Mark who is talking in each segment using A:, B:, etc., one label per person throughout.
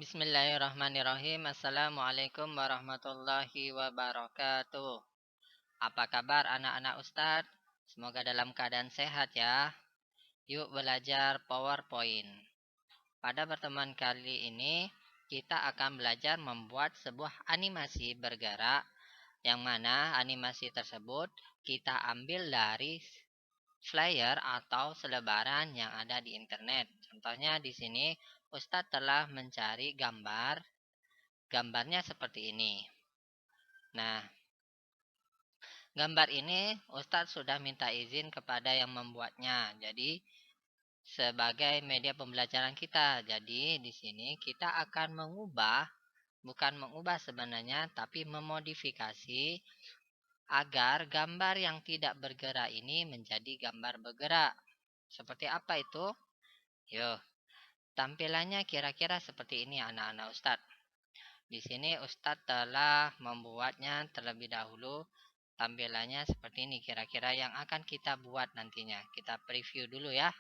A: Bismillahirrahmanirrahim. Assalamualaikum warahmatullahi wabarakatuh. Apa kabar anak-anak Ustadz? Semoga dalam keadaan sehat ya. Yuk belajar PowerPoint. Pada pertemuan kali ini kita akan belajar membuat sebuah animasi bergerak, yang mana animasi tersebut kita ambil dari flyer atau selebaran yang ada di internet. Contohnya di sini Ustadz telah mencari gambarnya seperti ini. Nah, gambar ini Ustadz sudah minta izin kepada yang membuatnya. Jadi sebagai media pembelajaran kita. Jadi di sini kita akan bukan mengubah sebenarnya, tapi memodifikasi agar gambar yang tidak bergerak ini menjadi gambar bergerak. Seperti apa itu? Yuk, tampilannya kira-kira seperti ini anak-anak Ustadz. Di sini Ustadz telah membuatnya terlebih dahulu. Tampilannya seperti ini kira-kira yang akan kita buat nantinya. Kita preview dulu ya.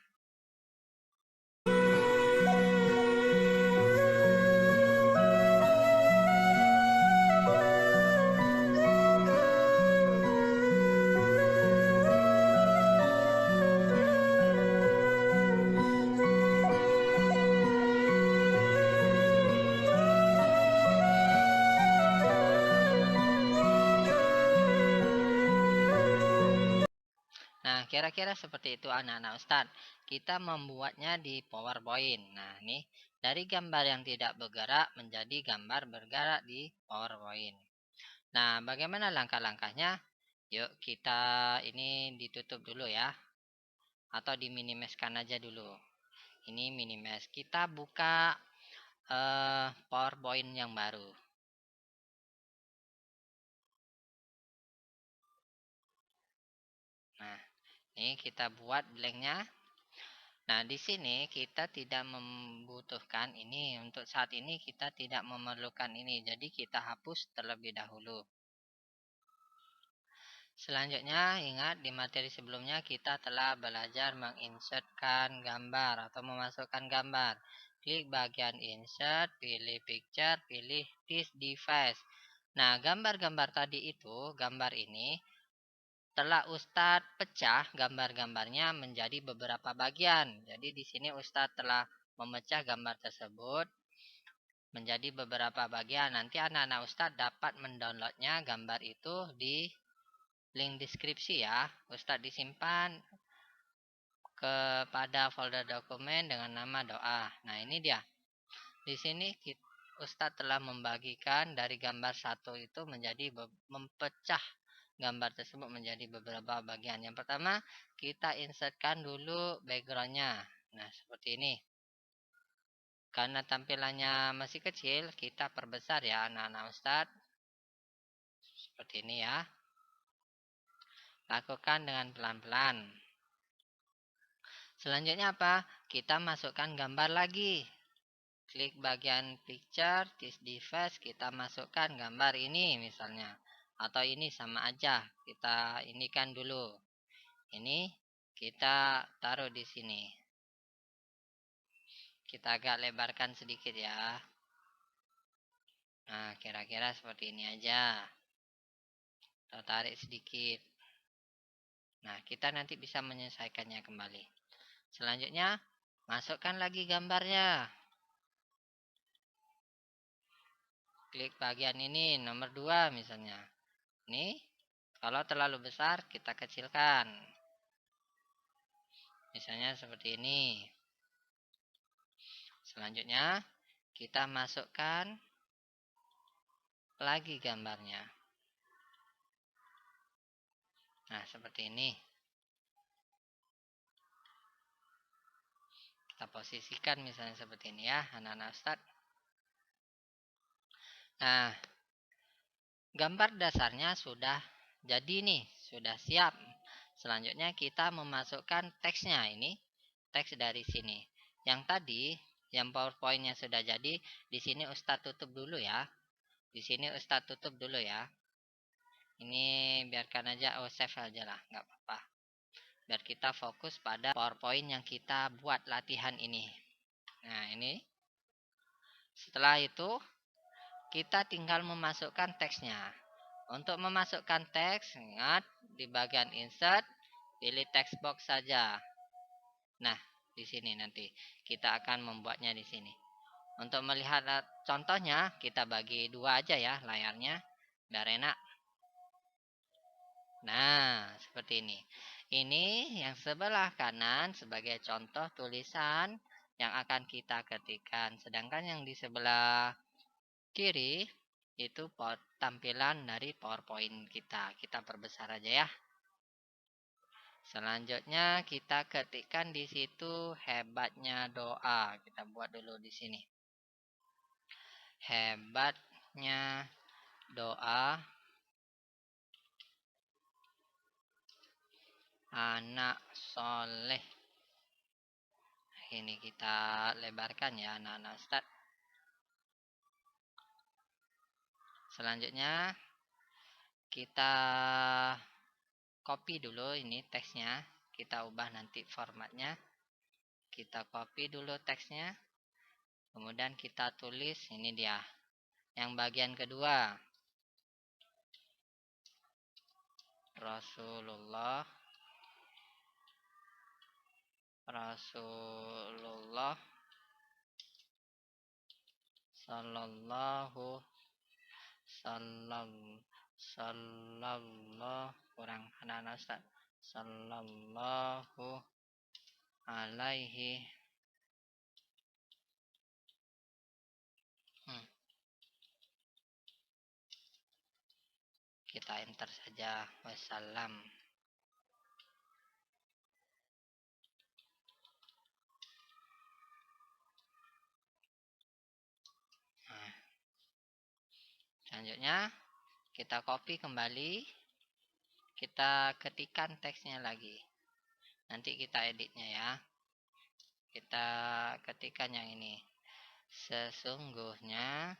A: Nah, kira-kira seperti itu anak-anak Ustadz. Kita membuatnya di PowerPoint. Nah, ini dari gambar yang tidak bergerak menjadi gambar bergerak di PowerPoint. Nah, bagaimana langkah-langkahnya? Yuk kita ini ditutup dulu ya. Atau diminimeskan aja dulu. Ini minimize. Kita buka PowerPoint yang baru. Nah, ini kita buat blanknya. Nah, di sini kita tidak membutuhkan ini. Untuk saat ini kita tidak memerlukan ini. Jadi kita hapus terlebih dahulu. Selanjutnya, ingat di materi sebelumnya kita telah belajar menginsertkan gambar atau memasukkan gambar. Klik bagian insert, pilih picture, pilih this device. Nah, gambar-gambar tadi itu, gambar ini telah Ustadz pecah gambar-gambarnya menjadi beberapa bagian. Jadi di sini Ustadz telah memecah gambar tersebut menjadi beberapa bagian. Nanti anak-anak Ustadz dapat mendownloadnya gambar itu di link deskripsi ya. Ustadz disimpan kepada folder dokumen dengan nama doa. Nah, ini dia. Di sini Ustadz telah membagikan dari gambar satu itu menjadi mempecah gambar tersebut menjadi beberapa bagian. Yang pertama, kita insertkan dulu backgroundnya. Nah, seperti ini. Karena tampilannya masih kecil, kita perbesar ya anak-anak Ustadz. Seperti ini ya. Lakukan dengan pelan-pelan. Selanjutnya apa? Kita masukkan gambar lagi. Klik bagian picture, this device, kita masukkan gambar ini misalnya. Atau ini sama aja, kita inikan dulu. Ini kita taruh di sini. Kita agak lebarkan sedikit ya. Nah, kira-kira seperti ini aja. Kita tarik sedikit. Nah, kita nanti bisa menyelesaikannya kembali. Selanjutnya, masukkan lagi gambarnya. Klik bagian ini, nomor 2 misalnya. Ini, kalau terlalu besar, kita kecilkan. Misalnya seperti ini. Selanjutnya, kita masukkan lagi gambarnya. Nah, seperti ini. Kita posisikan misalnya seperti ini ya, anak-anak Ustadz. Nah, gambar dasarnya sudah jadi nih, sudah siap. Selanjutnya kita memasukkan teksnya ini, teks dari sini. Yang tadi, yang PowerPoint-nya sudah jadi, di sini Ustadz tutup dulu ya. Di sini Ustadz tutup dulu ya. Ini biarkan aja, save aja lah, nggak apa-apa. Biar kita fokus pada PowerPoint yang kita buat latihan ini. Nah, ini. Setelah itu kita tinggal memasukkan teksnya. Untuk memasukkan teks, ingat di bagian insert pilih text box saja. Nah, di sini nanti kita akan membuatnya di sini. Untuk melihat contohnya, kita bagi dua aja ya layarnya, biar enak. Nah, seperti ini. Ini yang sebelah kanan sebagai contoh tulisan yang akan kita ketikkan. Sedangkan yang di sebelah kiri itu tampilan dari PowerPoint kita. Kita perbesar aja ya. Selanjutnya kita ketikkan di situ hebatnya doa. Kita buat dulu di sini. Hebatnya doa anak soleh. Ini kita lebarkan ya anak-anak Ustaz. Selanjutnya kita copy dulu ini teksnya. Kita ubah nanti formatnya. Kita copy dulu teksnya. Kemudian kita tulis, ini dia. Yang bagian kedua. Rasulullah sallallahu kurang anak-anak Ustaz. Sallallahu alaihi kita enter saja wassalam. Nah, selanjutnya kita copy kembali, kita ketikkan teksnya lagi, nanti kita editnya ya. Kita ketikkan yang ini, sesungguhnya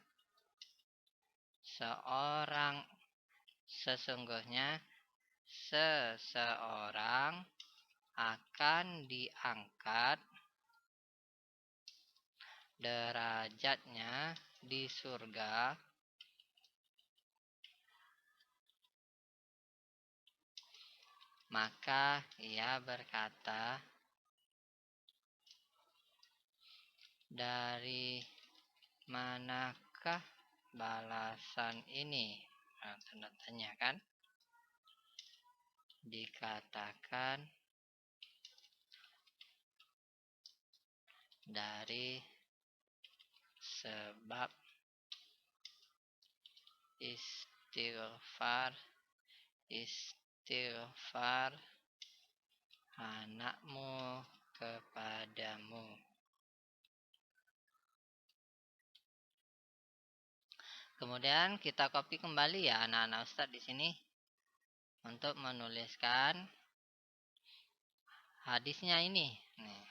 A: seseorang akan diangkat derajatnya di surga maka ia berkata, dari manakah balasan ini? Nah, tanda tanya kan? Dikatakan dari sebab istighfar anakmu kepadamu. Kemudian kita copy kembali ya anak-anak Ustaz di sini untuk menuliskan hadisnya ini. Nih.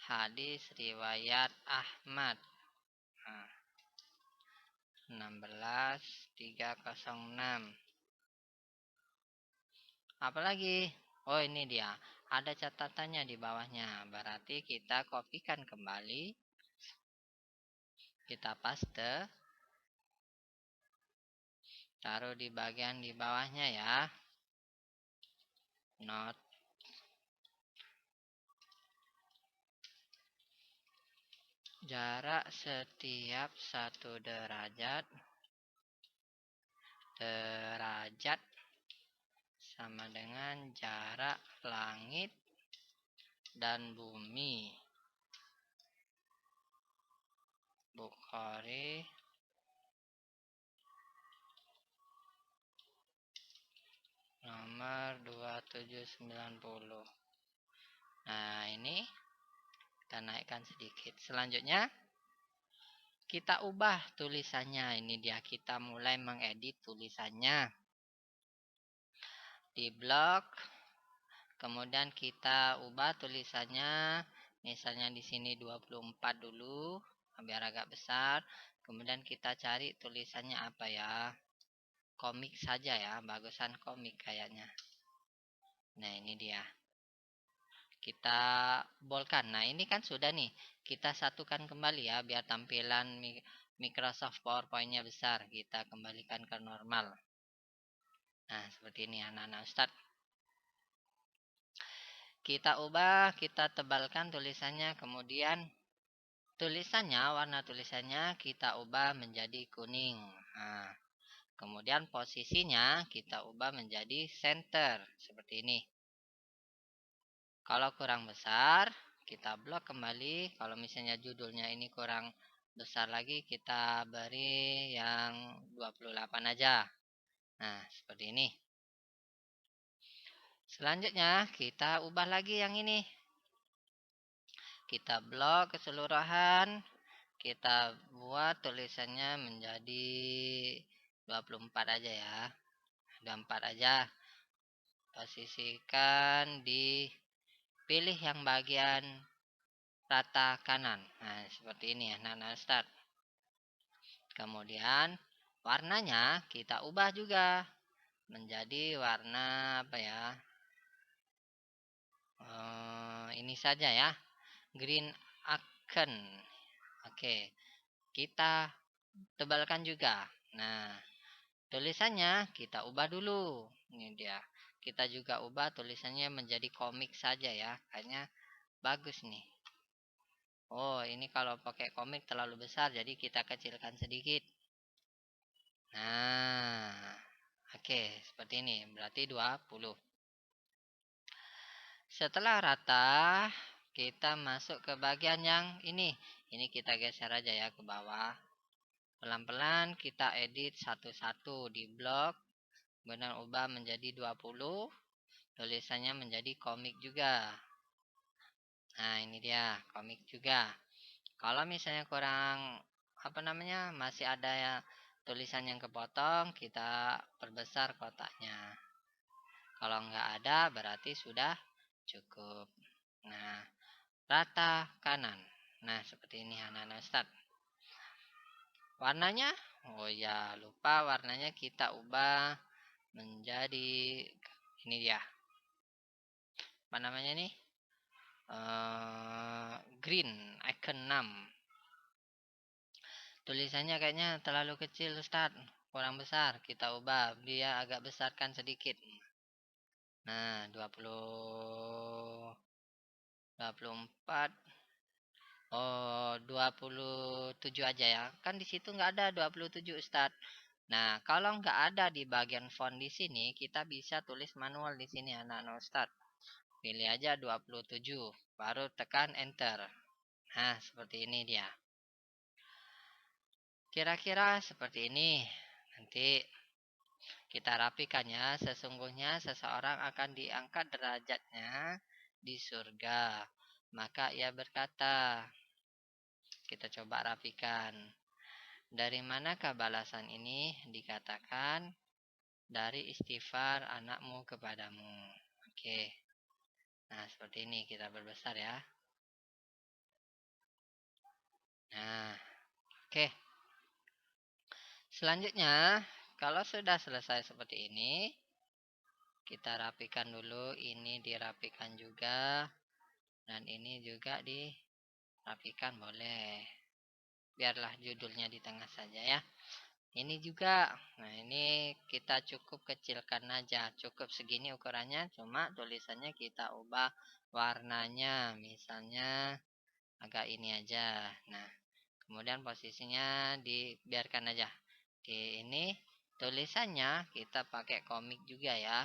A: Hadis riwayat Ahmad. Nah, 16306. Apalagi? Oh, ini dia. Ada catatannya di bawahnya. Berarti kita kopikan kembali. Kita paste. Taruh di bagian di bawahnya ya. Not. Jarak setiap 1 derajat sama dengan jarak langit dan bumi. Bukhari nomor 2790. Nah, ini kita naikkan sedikit. Selanjutnya kita ubah tulisannya. Ini dia, kita mulai mengedit tulisannya di blok. Kemudian kita ubah tulisannya. Misalnya di sini 24 dulu biar agak besar. Kemudian kita cari tulisannya apa ya? Komik saja ya, bagusan komik kayaknya. Nah, ini dia. Kita bolkan. Nah, ini kan sudah nih. kita satukan kembali ya, biar tampilan Microsoft PowerPoint-nya besar. Kita kembalikan ke normal. Nah, seperti ini anak-anak Ustadz. Kita ubah, kita tebalkan tulisannya, kemudian warna tulisannya kita ubah menjadi kuning. Nah, kemudian posisinya kita ubah menjadi center, seperti ini. Kalau kurang besar, kita blok kembali. Kalau misalnya judulnya ini kurang besar lagi, kita beri yang 28 aja. Nah, seperti ini. Selanjutnya, kita ubah lagi yang ini. Kita blok keseluruhan. Kita buat tulisannya menjadi 24 aja ya. 24 aja. Posisikan di pilih yang bagian rata kanan. Nah, seperti ini ya, anak-anak Ustadz. Kemudian warnanya kita ubah juga menjadi warna apa ya? Ini saja ya, green aken. Oke, kita tebalkan juga. Nah, tulisannya kita ubah dulu. Ini dia. Kita juga ubah tulisannya menjadi komik saja ya. Kayaknya bagus nih. Oh, ini kalau pakai komik terlalu besar, jadi kita kecilkan sedikit. Nah, oke, seperti ini. Berarti 20. Setelah rata, kita masuk ke bagian yang ini. Ini kita geser aja ya ke bawah. Pelan-pelan kita edit satu-satu di blok. Kemudian ubah menjadi 20. Tulisannya menjadi komik juga. Nah, ini dia, komik juga. Kalau misalnya kurang masih ada ya tulisan yang kepotong, kita perbesar kotaknya. Kalau nggak ada berarti sudah cukup. Nah, rata kanan. Nah, seperti ini anak-anak Ustadz. Warnanya, oh ya lupa, warnanya kita ubah menjadi ini dia. Apa namanya nih? Green icon 6. Tulisannya kayaknya terlalu kecil Ustadz, kurang besar. Kita ubah, dia agak besarkan sedikit. Nah, 24. Oh, 27 aja ya. Kan di situ nggak ada 27 Ustadz. Nah, kalau nggak ada di bagian font di sini, kita bisa tulis manual di sini anak-anak Ustadz. Pilih aja 27, baru tekan enter. Nah, seperti ini dia. Kira-kira seperti ini. Nanti kita rapikan ya. Sesungguhnya seseorang akan diangkat derajatnya di surga. Maka ia berkata, kita coba rapikan. Dari manakah balasan ini? Dikatakan dari istighfar anakmu kepadamu. Oke. Nah, seperti ini kita perbesar ya. Nah, oke. Selanjutnya, kalau sudah selesai seperti ini, kita rapikan dulu. Ini dirapikan juga. Dan ini juga dirapikan boleh. Biarlah judulnya di tengah saja ya. Ini juga. Nah, ini kita cukup kecilkan aja. Cukup segini ukurannya. Cuma tulisannya kita ubah warnanya. Misalnya agak ini aja. Nah, kemudian posisinya dibiarkan aja. Di ini tulisannya kita pakai komik juga ya.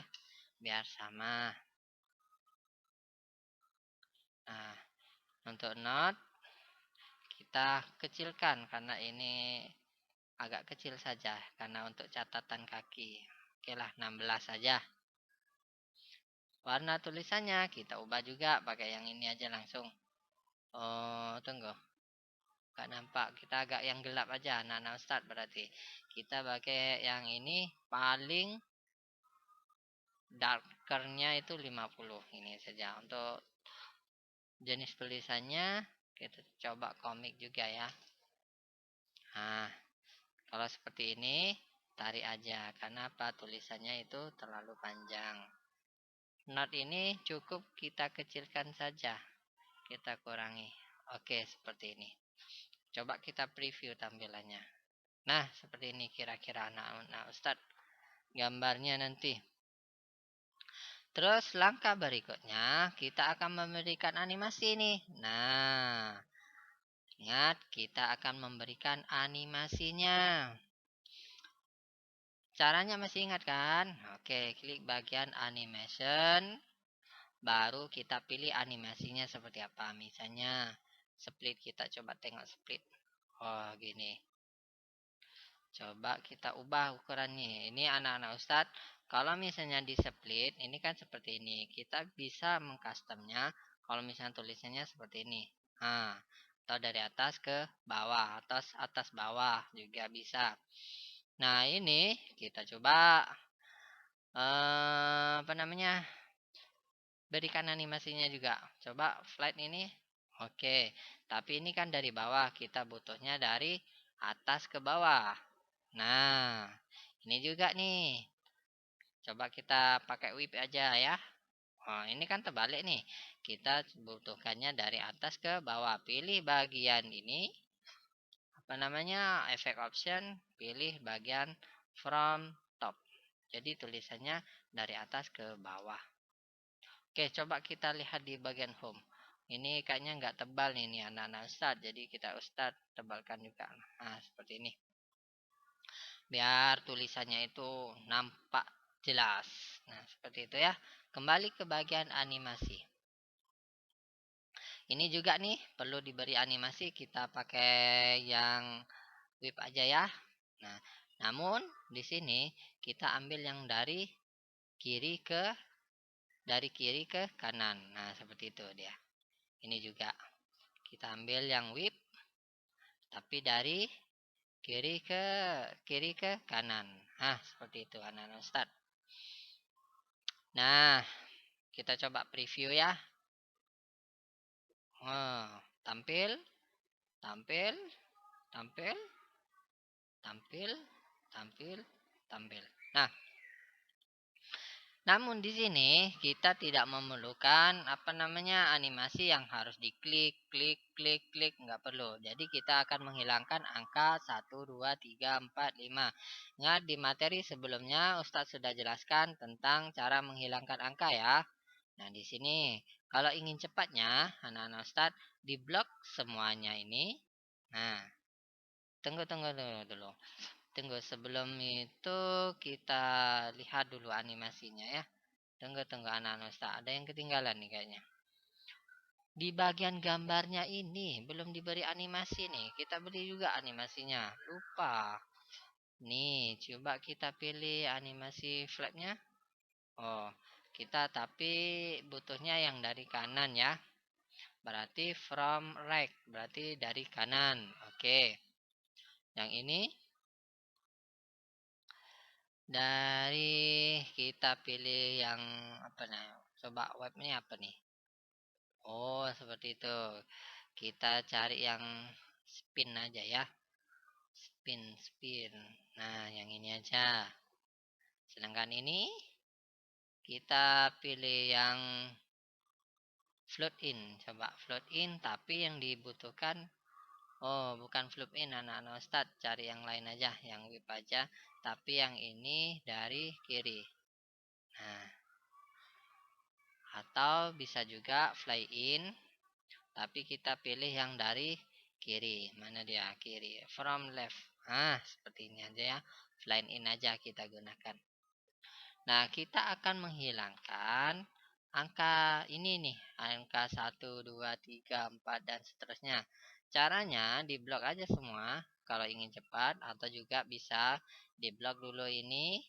A: Biar sama. Nah, untuk not kita kecilkan karena ini agak kecil saja karena untuk catatan kaki. Oke lah, 16 saja. Warna tulisannya kita ubah juga pakai yang ini aja langsung. Oh, tunggu. Gak nampak. Kita agak yang gelap aja anak-anak Ustadz berarti. Kita pakai yang ini paling darkernya itu 50. Ini saja. Untuk jenis tulisannya kita coba komik juga ya. Nah, kalau seperti ini tarik aja. Karena apa? Tulisannya itu terlalu panjang. Not ini cukup kita kecilkan saja. Kita kurangi. Oke, seperti ini. Coba kita preview tampilannya. Nah, seperti ini kira-kira anak-anak Ustadz gambarnya nanti. Terus langkah berikutnya kita akan memberikan animasi nih. Nah, ingat kita akan memberikan animasinya. Caranya masih ingat kan? Oke, klik bagian animation. Baru kita pilih animasinya seperti apa. Misalnya split, kita coba tengok split. Oh, gini. Coba kita ubah ukurannya. Ini anak-anak Ustadz. Kalau misalnya di split, ini kan seperti ini. Kita bisa mengcustomnya. Kalau misalnya tulisannya seperti ini. Nah, atau dari atas ke bawah, atas bawah juga bisa. Nah, ini kita coba apa namanya? Berikan animasinya juga. Coba flight ini. Oke, tapi ini kan dari bawah. Kita butuhnya dari atas ke bawah. Nah, ini juga nih. Coba kita pakai whip aja ya. Oh, ini kan terbalik nih. Kita butuhkannya dari atas ke bawah. Pilih bagian ini. Apa namanya? Effect option. Pilih bagian from top. Jadi tulisannya dari atas ke bawah. Oke, coba kita lihat di bagian home. Ini kayaknya nggak tebal nih, ini anak-anak Ustadz. Jadi kita Ustadz tebalkan juga. Nah, seperti ini. Biar tulisannya itu nampak jelas. Nah, seperti itu ya. Kembali ke bagian animasi. Ini juga nih perlu diberi animasi. Kita pakai yang whip aja ya. Nah, namun di sini kita ambil yang kiri ke kiri ke kanan. Nah, seperti itu dia. Ini juga kita ambil yang whip tapi dari kiri ke kanan. Nah, seperti itu anak-anak Ustadz. Nah, kita coba preview ya. Oh, tampil, tampil, tampil, tampil, tampil, tampil. Nah, namun di sini kita tidak memerlukan apa namanya animasi yang harus diklik, klik, klik, klik, nggak perlu. Jadi kita akan menghilangkan angka 1, 2, 3, 4, 5. Ingat di materi sebelumnya Ustadz sudah jelaskan tentang cara menghilangkan angka ya. Nah, di sini kalau ingin cepatnya anak-anak Ustadz diblok semuanya ini. Nah, tunggu dulu. Tunggu sebelum itu kita lihat dulu animasinya ya. Tunggu anak-anak Ustaz. Ada yang ketinggalan nih kayaknya. Di bagian gambarnya ini belum diberi animasi nih. Kita beri juga animasinya. Lupa. Nih, coba kita pilih animasi flagnya. Oh, kita tapi butuhnya yang dari kanan ya. Berarti from right. Berarti dari kanan. Oke. Yang ini dari kita pilih yang apa nih? Coba webnya apa nih? Oh, seperti itu. Kita cari yang spin aja ya. Spin. Nah, yang ini aja. Sedangkan ini kita pilih yang float in. Coba float in, tapi yang dibutuhkan oh, bukan float in anak-anak Ustadz. Cari yang lain aja, yang whip aja. Tapi yang ini dari kiri. Nah, atau bisa juga fly in, tapi kita pilih yang dari kiri. Mana dia? Kiri. From left. Nah, seperti ini aja ya. Fly in aja kita gunakan. Nah, kita akan menghilangkan angka ini nih. Angka 1, 2, 3, 4, dan seterusnya. Caranya diblok aja semua. Kalau ingin cepat. Atau juga bisa diblok dulu ini.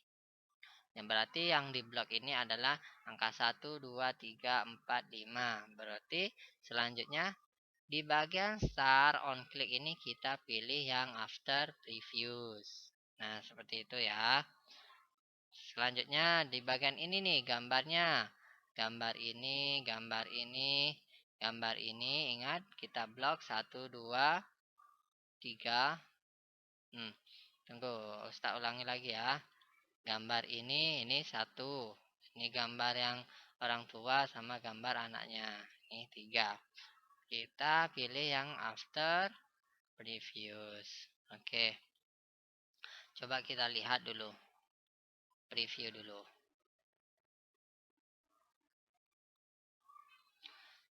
A: Yang berarti yang diblok ini adalah angka 1, 2, 3, 4, 5. Berarti selanjutnya di bagian start on click ini kita pilih yang after previews. Nah, seperti itu ya. Selanjutnya di bagian ini nih gambarnya. Gambar ini, gambar ini, gambar ini. Ingat kita blok 1, 2, 3. Tunggu, Ustaz ulangi lagi ya. Gambar ini satu. Ini gambar yang orang tua sama gambar anaknya. Ini 3. Kita pilih yang after previous. Oke. Coba kita lihat dulu. Preview dulu.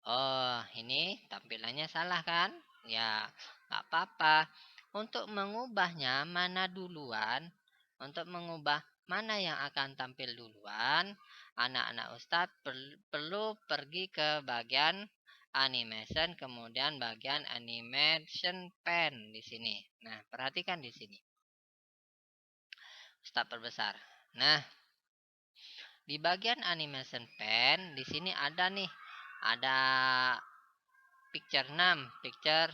A: Oh, ini tampilannya salah kan? Ya, nggak apa-apa. Untuk mengubahnya mana duluan? Untuk mengubah mana yang akan tampil duluan? Anak-anak Ustadz perlu pergi ke bagian animation, kemudian bagian animation pen di sini. Nah, perhatikan di sini. Ustadz perbesar. Nah, di bagian animation pen di sini ada nih, ada picture 6, picture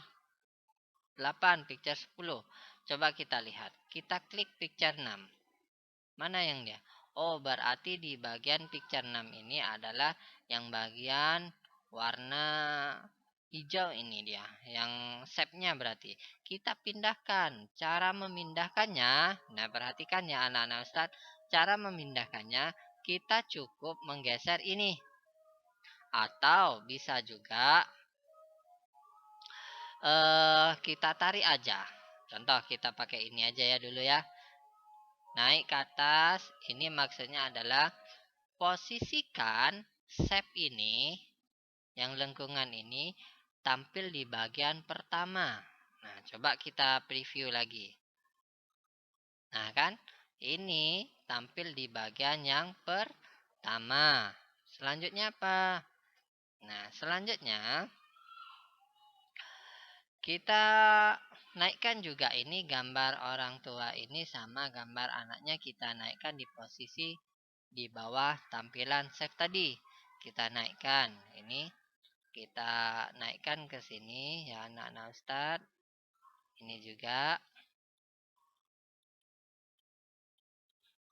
A: 8, picture 10. Coba kita lihat. Kita klik picture 6. Mana yang dia? Oh, berarti di bagian picture 6 ini adalah yang bagian warna hijau ini dia. Yang shape-nya berarti. Kita pindahkan. Cara memindahkannya. Nah, perhatikan ya anak-anak Ustadz. Cara memindahkannya, kita cukup menggeser ini. Atau bisa juga kita tarik aja. Contoh kita pakai ini aja ya dulu ya. Naik ke atas, ini maksudnya adalah posisikan shape ini, yang lengkungan ini tampil di bagian pertama. Nah, coba kita preview lagi. Nah, kan? Ini tampil di bagian yang pertama. Selanjutnya apa? Nah, selanjutnya kita naikkan juga ini gambar orang tua ini sama gambar anaknya, kita naikkan di posisi di bawah tampilan save tadi. Kita naikkan ini, kita naikkan ke sini ya anak-anak Ustadz. Ini juga.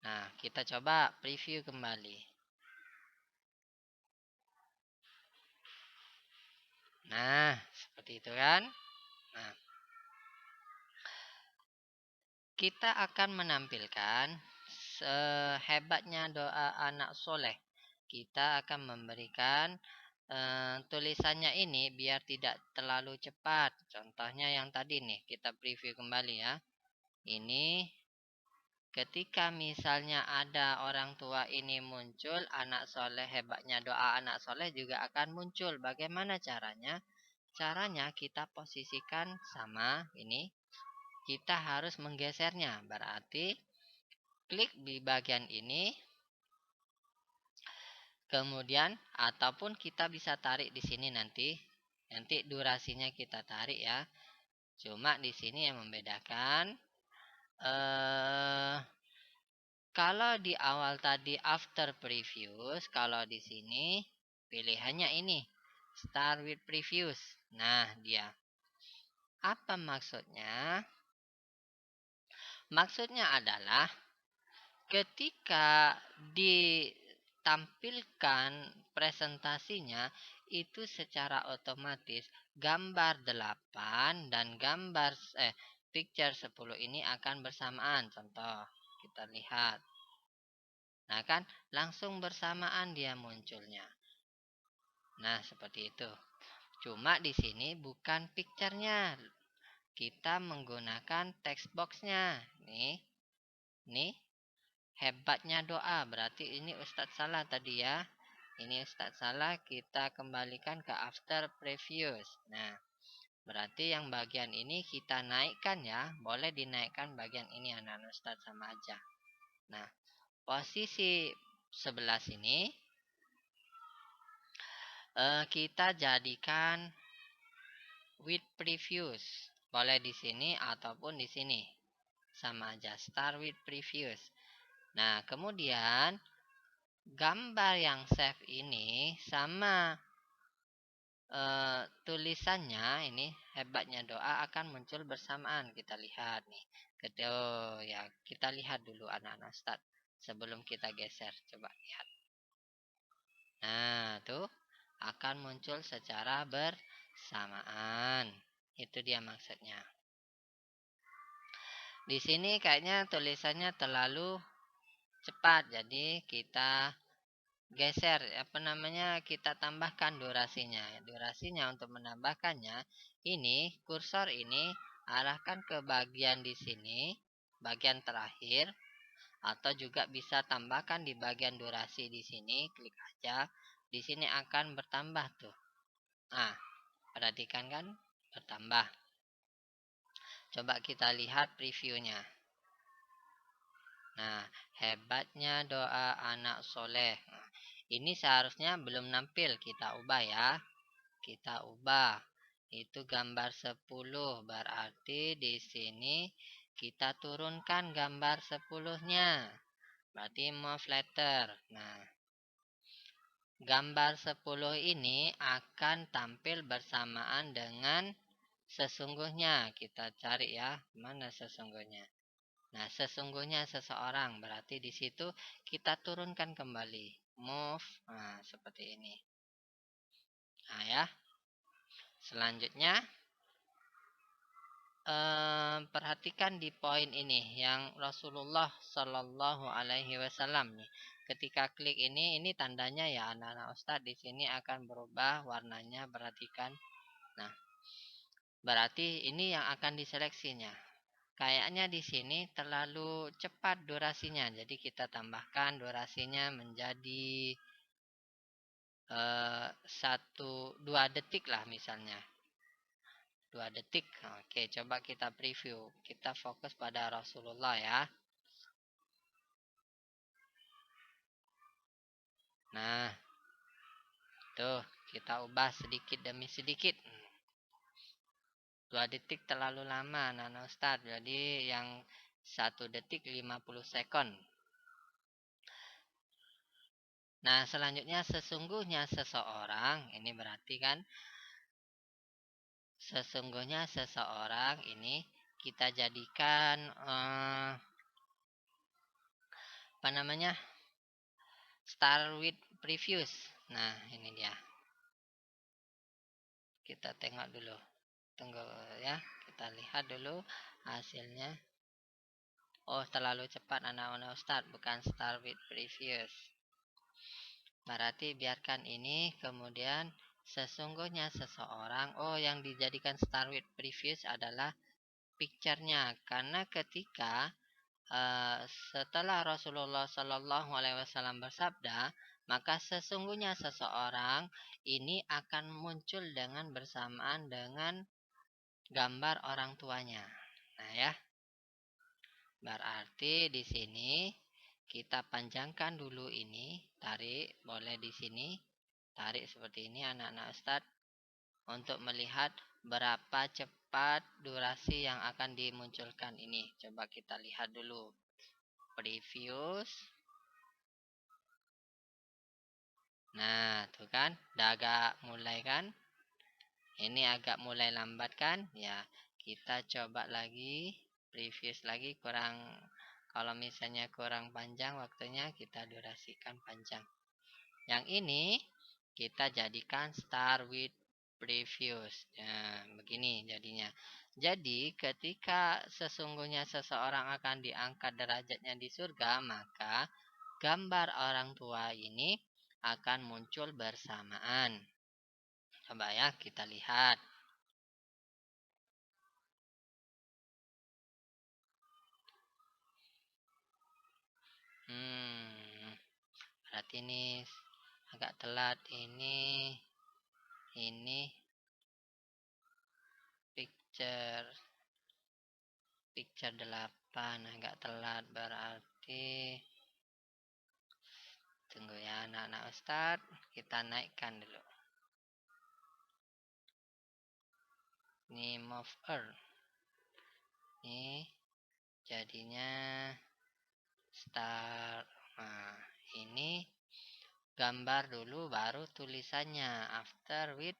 A: Nah, kita coba preview kembali. Nah, seperti itu kan? Nah, kita akan menampilkan sehebatnya doa anak soleh. Kita akan memberikan tulisannya ini biar tidak terlalu cepat. Contohnya yang tadi nih, kita preview kembali ya. Ini ketika misalnya ada orang tua ini muncul, anak soleh, hebatnya doa anak soleh juga akan muncul. Bagaimana caranya? Caranya kita posisikan sama ini. Kita harus menggesernya. Berarti klik di bagian ini. Kemudian ataupun kita bisa tarik di sini nanti. Nanti durasinya kita tarik ya. Cuma di sini yang membedakan kalau di awal tadi after previous, kalau di sini pilihannya ini start with previous. Nah, dia. Apa maksudnya? Maksudnya adalah ketika ditampilkan presentasinya itu secara otomatis gambar 8 dan gambar picture 10 ini akan bersamaan. Contoh, kita lihat. Nah, kan langsung bersamaan dia munculnya. Nah, seperti itu. Cuma di sini bukan picture-nya. Kita menggunakan text box-nya. Nih, hebatnya doa. Berarti ini Ustadz salah tadi ya. Ini Ustadz salah, kita kembalikan ke after previous. Nah, berarti yang bagian ini kita naikkan ya. Boleh dinaikkan bagian ini anak-anak Ustadz sama aja. Nah, posisi sebelah sini kita jadikan with previous. Boleh di sini ataupun di sini. Sama aja, start with previous. Nah, kemudian gambar yang save ini sama tulisannya ini hebatnya doa akan muncul bersamaan. Kita lihat nih. Ya, kita lihat dulu anak-anak start sebelum kita geser. Coba lihat. Nah, tuh akan muncul secara bersamaan. Itu dia maksudnya. Di sini kayaknya tulisannya terlalu cepat, jadi kita geser kita tambahkan durasinya. Durasinya untuk menambahkannya ini kursor ini arahkan ke bagian di sini, bagian terakhir, atau juga bisa tambahkan di bagian durasi di sini, klik aja. Di sini akan bertambah tuh. Nah, perhatikan kan bertambah. Coba kita lihat previewnya. Nah, hebatnya doa anak soleh. Nah, ini seharusnya belum nampil, kita ubah ya. Kita ubah. Itu gambar 10, berarti di sini kita turunkan gambar 10-nya. Berarti move letter. Nah, gambar 10 ini akan tampil bersamaan dengan sesungguhnya. Kita cari ya, mana sesungguhnya. Nah, sesungguhnya seseorang berarti di situ kita turunkan kembali. Move. Nah, seperti ini. Nah, ya. Selanjutnya perhatikan di poin ini yang Rasulullah Shallallahu Alaihi Wasallam nih. Ketika klik ini tandanya ya anak-anak Ustadz di sini akan berubah warnanya. Perhatikan. Nah, berarti ini yang akan diseleksinya. Kayaknya di sini terlalu cepat durasinya. Jadi kita tambahkan durasinya menjadi 1-2 detik lah misalnya. 2 detik. Oke, coba kita preview. Kita fokus pada Rasulullah ya. Nah, tuh kita ubah sedikit demi sedikit. 2 detik terlalu lama, Nana Ustadz. Jadi yang 1 detik 50 sekon. Nah, selanjutnya sesungguhnya seseorang. Ini berarti kan sesungguhnya seseorang ini kita jadikan start with previews. Nah, ini dia. Kita tengok dulu. Tunggu ya. Kita lihat dulu hasilnya. Oh, terlalu cepat anak-anak Ustadz, bukan start with previews. Berarti biarkan ini, kemudian sesungguhnya seseorang. Oh, yang dijadikan start with previews adalah picture-nya. Karena ketika setelah Rasulullah Shallallahu Alaihi Wasallam bersabda, maka sesungguhnya seseorang ini akan muncul dengan bersamaan dengan gambar orang tuanya. Nah ya, berarti di sini kita panjangkan dulu ini, tarik, boleh di sini, tarik seperti ini anak-anak Ustadz, untuk melihat berapa cepat durasi yang akan dimunculkan ini. Coba kita lihat dulu. Previews. Nah, tuh kan, udah agak mulai kan? Ini agak mulai lambat kan? Ya, kita coba lagi, previews lagi kurang. Kalau misalnya kurang panjang waktunya, kita durasikan panjang. Yang ini kita jadikan start with previews. Nah, begini jadinya. Jadi ketika sesungguhnya seseorang akan diangkat derajatnya di surga, maka gambar orang tua ini akan muncul bersamaan. Coba ya kita lihat. Berarti ini agak telat. Ini picture 8 agak telat, berarti tunggu ya anak-anak Ustadz, kita naikkan dulu. Ini move earth. Ini jadinya start. Nah, ini gambar dulu baru tulisannya after with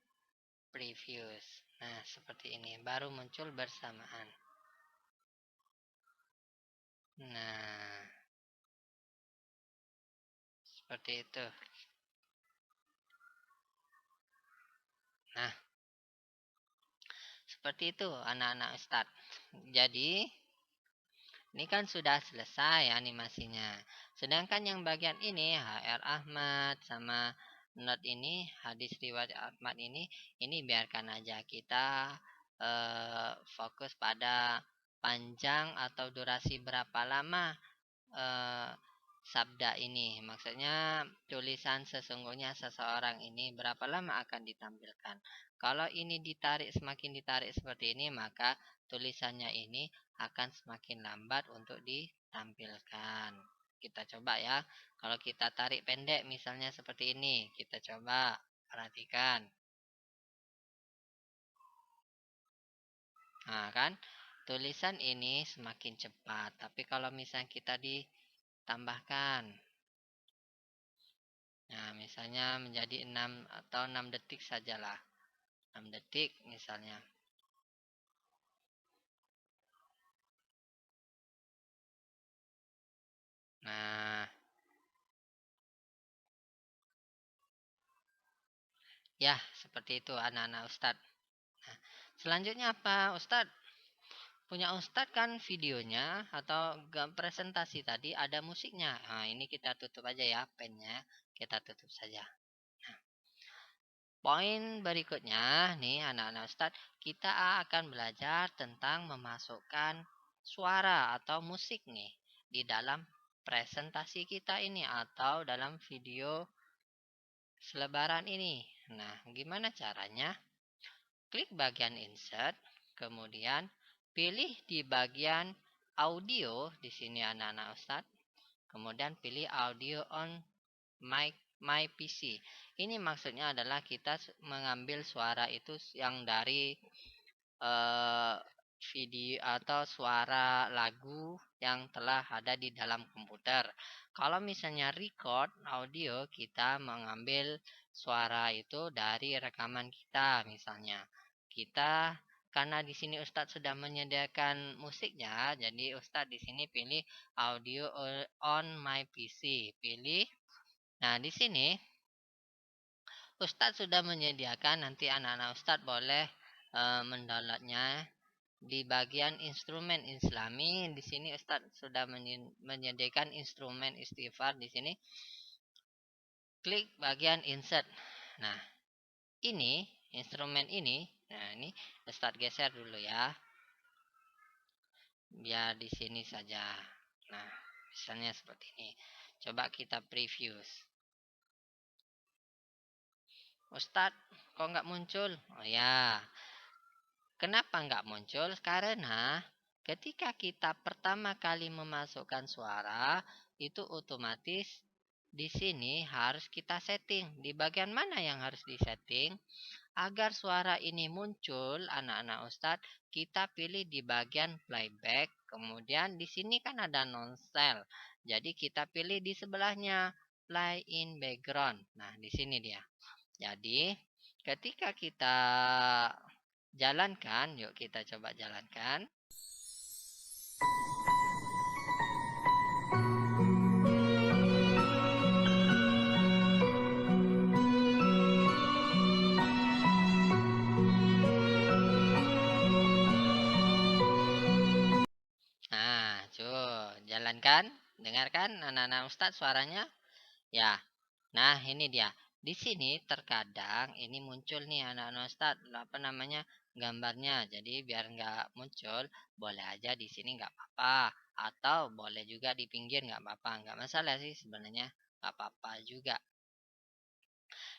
A: previews. Nah, seperti ini baru muncul bersamaan. Nah, seperti itu. Nah, seperti itu anak-anak Ustadz. Jadi Ini kan sudah selesai animasinya. Sedangkan yang bagian ini HR Ahmad sama not ini hadis riwayat Ahmad ini biarkan aja kita fokus pada panjang atau durasi berapa lama eh, sabda ini. Maksudnya tulisan sesungguhnya seseorang ini berapa lama akan ditampilkan. Kalau ini semakin ditarik seperti ini, maka tulisannya ini akan semakin lambat untuk ditampilkan. Kita coba ya. Kalau kita tarik pendek misalnya seperti ini, kita coba perhatikan. Nah, kan tulisan ini semakin cepat, tapi kalau misalnya kita ditambahkan, nah, misalnya menjadi 6 atau 6 detik sajalah. 6 detik misalnya. Nah, ya seperti itu anak-anak Ustadz. Nah, selanjutnya apa Ustadz? Punya Ustadz kan videonya atau presentasi tadi ada musiknya. Nah, ini kita tutup aja ya pennya. Kita tutup saja. Poin berikutnya nih anak-anak Ustadz, kita akan belajar tentang memasukkan suara atau musik nih di dalam presentasi kita ini atau dalam video selebaran ini. Nah, gimana caranya? Klik bagian insert, kemudian pilih di bagian audio di sini anak-anak Ustadz. Kemudian pilih audio on my PC. Ini maksudnya adalah kita mengambil suara itu yang dari eh, video atau suara lagu yang telah ada di dalam komputer. Kalau misalnya record audio, kita mengambil suara itu dari rekaman kita misalnya. Kita karena di sini Ustadz sudah menyediakan musiknya, jadi Ustadz di sini pilih audio on my PC. Pilih. Nah, di sini Ustadz sudah menyediakan, nanti anak-anak Ustadz boleh mendownloadnya di bagian instrumen Islami. Di sini Ustadz sudah menyediakan instrumen istighfar di sini. Klik bagian insert. Nah, ini instrumen ini. Nah, ini Ustadz geser dulu ya. Biar di sini saja. Nah, misalnya seperti ini. Coba kita preview. Ustadz, kok nggak muncul? Oh ya, kenapa nggak muncul? Karena ketika kita pertama kali memasukkan suara, itu otomatis di sini harus kita setting. Di bagian mana yang harus disetting? Agar suara ini muncul, anak-anak Ustadz, kita pilih di bagian playback. Kemudian di sini kan ada non-cell. Jadi kita pilih di sebelahnya play in background. Nah, di sini dia. Jadi, ketika kita jalankan, yuk kita coba jalankan. Nah, cuy, jalankan, dengarkan anak-anak Ustadz suaranya. Ya, nah ini dia. Di sini terkadang ini muncul nih anak-anak Ustadz, apa namanya, gambarnya. Jadi biar nggak muncul, boleh aja di sini nggak apa-apa. Atau boleh juga di pinggir nggak apa-apa. Nggak masalah sih sebenarnya, nggak apa-apa juga.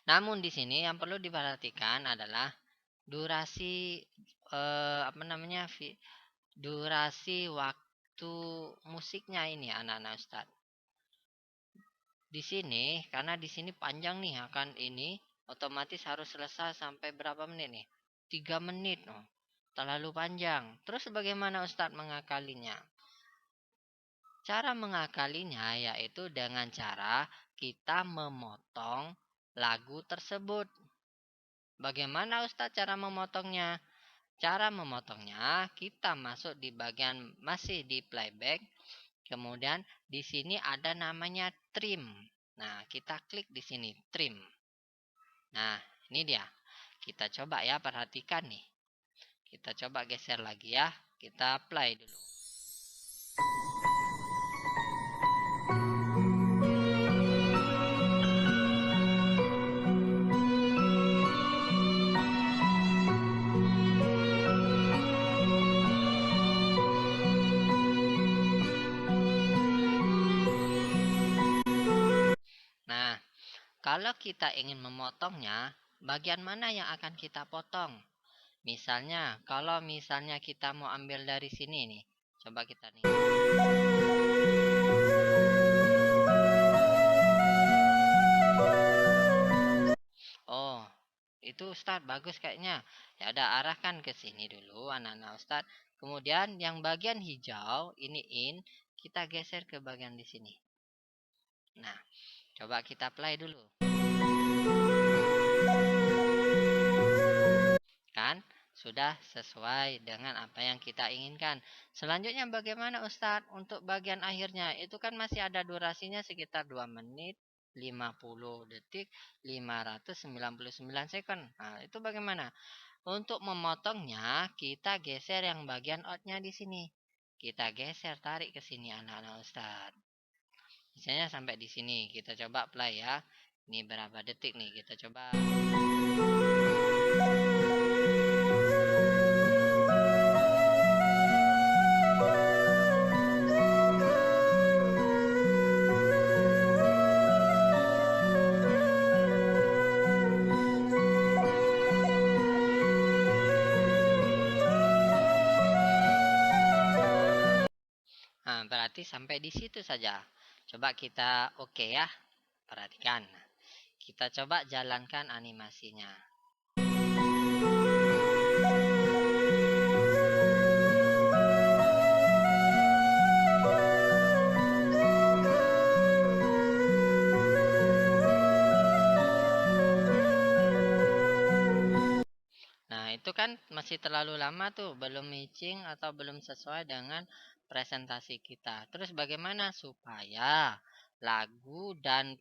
A: Namun di sini yang perlu diperhatikan adalah durasi apa namanya durasi waktu musiknya ini anak-anak Ustadz. Di sini karena di sini panjang nih akan ini otomatis harus selesai sampai berapa menit nih? 3 menit. Oh, terlalu panjang. Terus bagaimana Ustadz mengakalinya? Cara mengakalinya yaitu dengan cara kita memotong lagu tersebut. Bagaimana Ustadz cara memotongnya? Cara memotongnya, kita masuk di bagian masih di playback, kemudian di sini ada namanya trim. Nah, kita klik di sini trim. Nah, ini dia. Kita coba ya, perhatikan nih. Kita coba geser lagi ya. Kita play dulu. Nah, kalau kita ingin memotongnya, bagian mana yang akan kita potong? Misalnya, kalau misalnya kita mau ambil dari sini nih, coba kita nih. Oh, itu Ustadz bagus kayaknya. Ya udah arahkan ke sini dulu anak-anak Ustadz. Kemudian yang bagian hijau iniin kita geser ke bagian di sini. Nah, coba kita play dulu. Kan sudah sesuai dengan apa yang kita inginkan. Selanjutnya bagaimana Ustadz untuk bagian akhirnya? Itu kan masih ada durasinya sekitar 2 menit 50 detik 599 second. Nah, itu bagaimana? Untuk memotongnya kita geser yang bagian outnya di sini. Kita geser tarik ke sini anak-anak Ustadz. Misalnya sampai di sini kita coba play ya. Ini berapa detik nih kita coba. Nah, berarti sampai di situ saja. Coba kita oke ya. Perhatikan. Kita coba jalankan animasinya. Nah, itu kan masih terlalu lama tuh, belum matching atau belum sesuai dengan presentasi kita. Terus bagaimana supaya lagu dan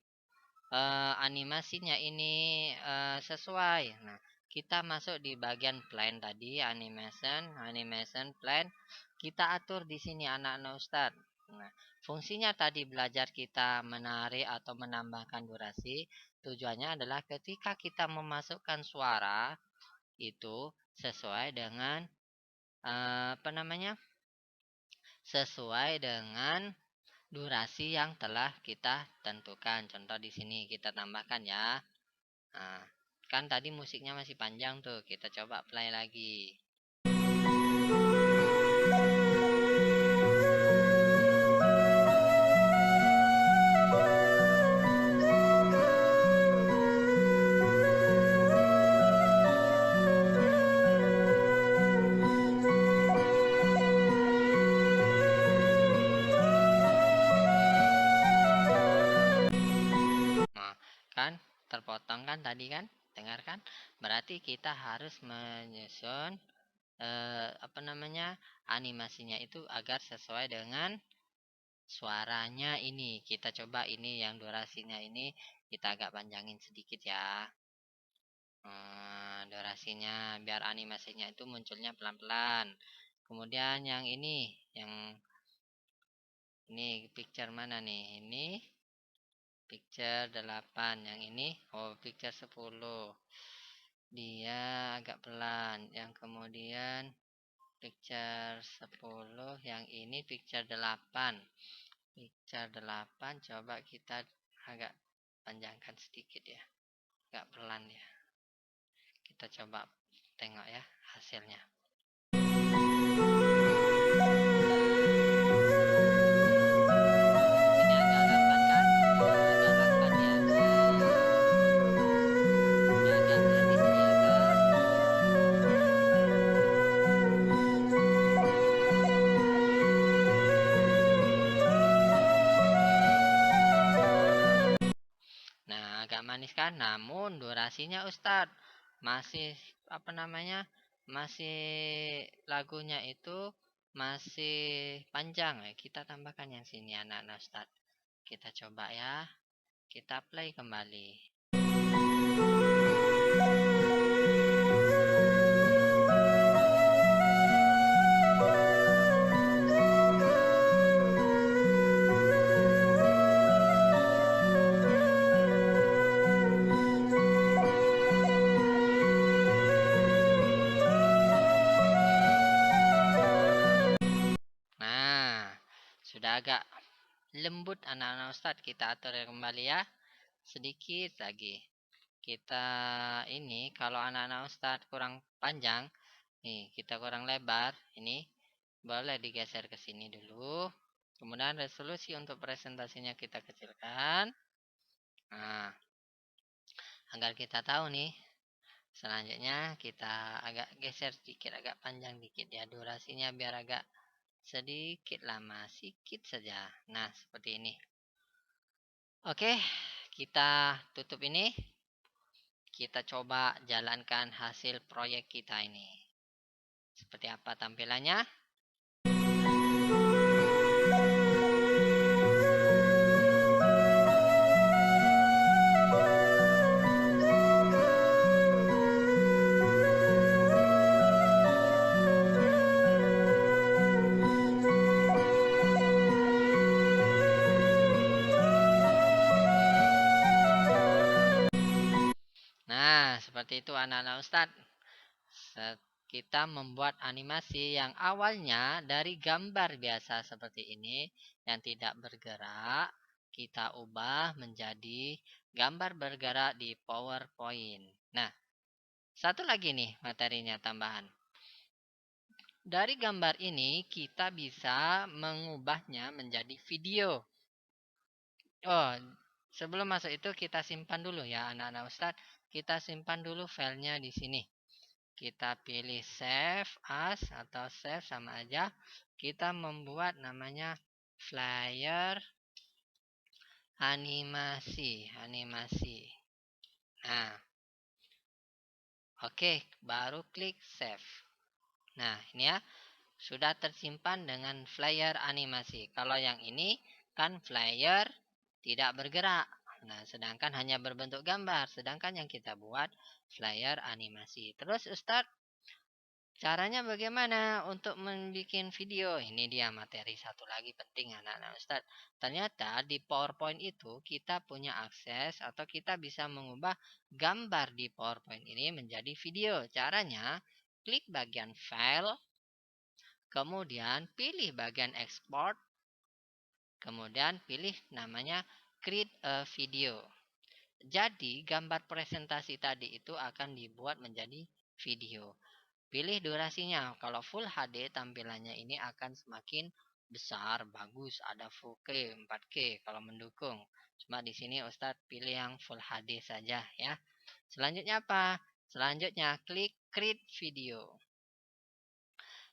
A: animasinya ini sesuai? Nah, kita masuk di bagian plan tadi, animation plan. Kita atur di sini anak-anak Ustadz. Nah, fungsinya tadi belajar kita menarik atau menambahkan durasi. Tujuannya adalah ketika kita memasukkan suara itu sesuai dengan apa namanya? Sesuai dengan durasi yang telah kita tentukan. Contoh di sini kita tambahkan ya. Nah, kan tadi musiknya masih panjang tuh. Kita coba play lagi. Nah, kan terpotong kan tadi kan? Dengarkan. Berarti kita harus menyusun apa namanya? Animasinya itu agar sesuai dengan suaranya ini. Kita coba ini yang durasinya ini kita agak panjangin sedikit ya. Durasinya biar animasinya itu munculnya pelan-pelan. Kemudian yang ini picture mana nih? Ini picture 8, yang ini picture 10. Dia agak pelan. Yang kemudian picture 10, yang ini picture 8. Picture 8 coba kita agak panjangkan sedikit ya. Agak pelan ya. Kita coba tengok ya hasilnya. Ini agak lambat kan? Agak lambat ya. Udah agak manis dia kan? Nah, agak manis kan? Namun durasinya Ustadz masih apa namanya? Masih lagunya itu masih panjang ya. Kita tambahkan yang sini anak-anak Ustadz. Kita coba ya. Kita play kembali. supaya agak lembut anak-anak Ustadz, kita atur kembali ya. Sedikit lagi. Kita ini kalau anak-anak Ustadz kurang panjang, nih kita kurang lebar, ini boleh digeser ke sini dulu. Kemudian resolusi untuk presentasinya kita kecilkan. Nah, agar kita tahu nih. Selanjutnya kita agak geser sedikit, agak panjang dikit ya durasinya biar agak sedikit lama, sedikit saja. Nah, seperti ini. Oke, kita tutup ini. Kita coba jalankan hasil proyek kita ini. Seperti apa tampilannya? Nah, seperti itu anak-anak Ustadz. Kita membuat animasi yang awalnya dari gambar biasa seperti ini yang tidak bergerak, kita ubah menjadi gambar bergerak di PowerPoint. Nah, satu lagi nih materinya tambahan. Dari gambar ini kita bisa mengubahnya menjadi video. Oh, sebelum masuk itu kita simpan dulu ya anak-anak Ustadz. Kita simpan dulu filenya di sini. Kita pilih save as atau save sama aja. Kita membuat namanya flyer animasi. Nah, oke, baru klik save. Nah, ini ya sudah tersimpan dengan flyer animasi. Kalau yang ini kan flyer tidak bergerak. Nah, sedangkan hanya berbentuk gambar. Sedangkan yang kita buat flyer animasi. Terus Ustadz, caranya bagaimana untuk membuat video? Ini dia materi satu lagi penting anak-anak Ustadz. Ternyata di PowerPoint itu kita punya akses atau kita bisa mengubah gambar di PowerPoint ini menjadi video. Caranya klik bagian file, kemudian pilih bagian export, kemudian pilih namanya create a video. Jadi gambar presentasi tadi itu akan dibuat menjadi video. Pilih durasinya. Kalau Full HD tampilannya ini akan semakin besar, bagus, ada 4K, 4K kalau mendukung. Cuma di sini Ustadz pilih yang Full HD saja ya. Selanjutnya apa? Selanjutnya klik create video.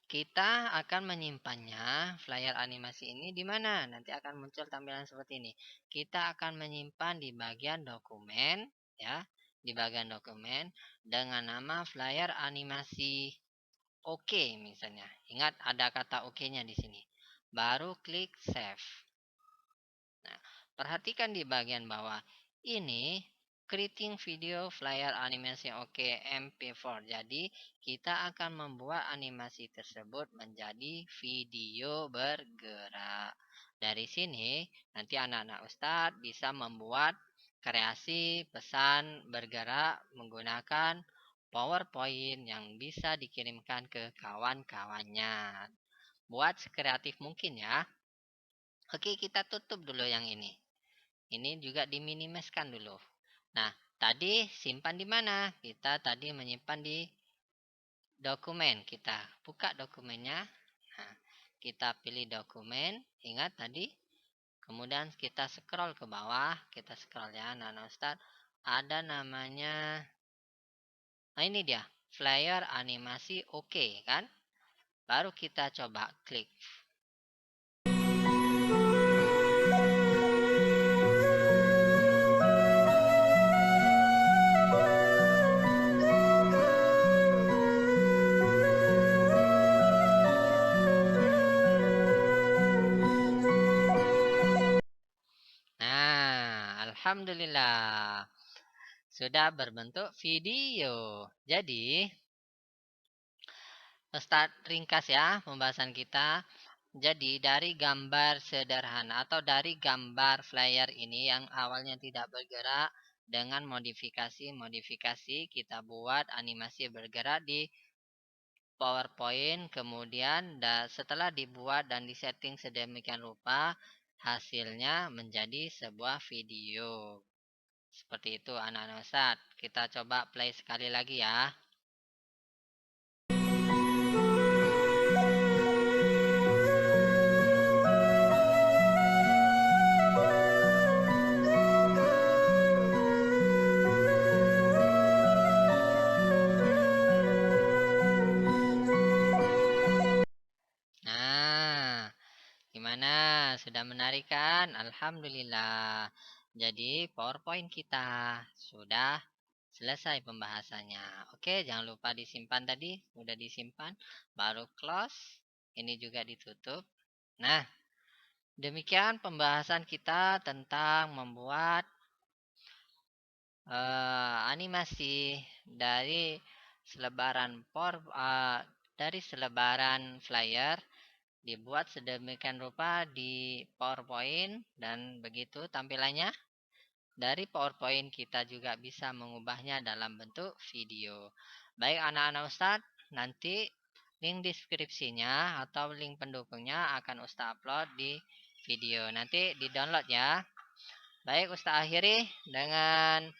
A: Kita akan menyimpannya, flyer animasi ini di mana? Nanti akan muncul tampilan seperti ini. Kita akan menyimpan di bagian dokumen ya, di bagian dokumen dengan nama flyer animasi Oke misalnya. Ingat ada kata oke-nya di sini. Baru klik save. Nah, perhatikan di bagian bawah. Ini creating video flyer animasi oke MP4. Jadi, kita akan membuat animasi tersebut menjadi video bergerak. Dari sini, nanti anak-anak Ustadz bisa membuat kreasi pesan bergerak menggunakan PowerPoint yang bisa dikirimkan ke kawan-kawannya. Buat sekreatif mungkin ya. Oke, kita tutup dulu yang ini. Ini juga diminimaliskan dulu. Nah, tadi simpan di mana? Kita tadi menyimpan di dokumen. Kita buka dokumennya. Nah, kita pilih dokumen. Ingat tadi. Kemudian kita scroll ke bawah. Kita scroll ya, Nana Ustadz. Ada namanya. Nah, ini dia. Flyer animasi oke kan? Baru kita coba klik. Nah, alhamdulillah sudah berbentuk video. Jadi, Ustadz ringkas ya pembahasan kita. Jadi dari gambar sederhana atau dari gambar flyer ini yang awalnya tidak bergerak dengan modifikasi kita buat animasi bergerak di PowerPoint, kemudian setelah dibuat dan disetting sedemikian rupa, hasilnya menjadi sebuah video. Seperti itu anak-anak Ustadz. Kita coba play sekali lagi ya. Nah, gimana? Sudah menarik kan? Alhamdulillah. Jadi PowerPoint kita sudah selesai pembahasannya. Oke, jangan lupa disimpan tadi. Udah disimpan. Baru close. Ini juga ditutup. Nah, demikian pembahasan kita tentang membuat animasi dari dari selebaran flyer, dibuat sedemikian rupa di PowerPoint, dan begitu tampilannya. Dari PowerPoint kita juga bisa mengubahnya dalam bentuk video. Baik anak-anak Ustadz, nanti link deskripsinya atau link pendukungnya akan Ustadz upload di video. Nanti di-download ya. Baik, Ustadz akhiri dengan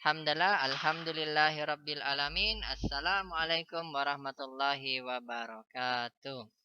A: hamdalah, alhamdulillahirabbil alamin. Assalamualaikum warahmatullahi wabarakatuh.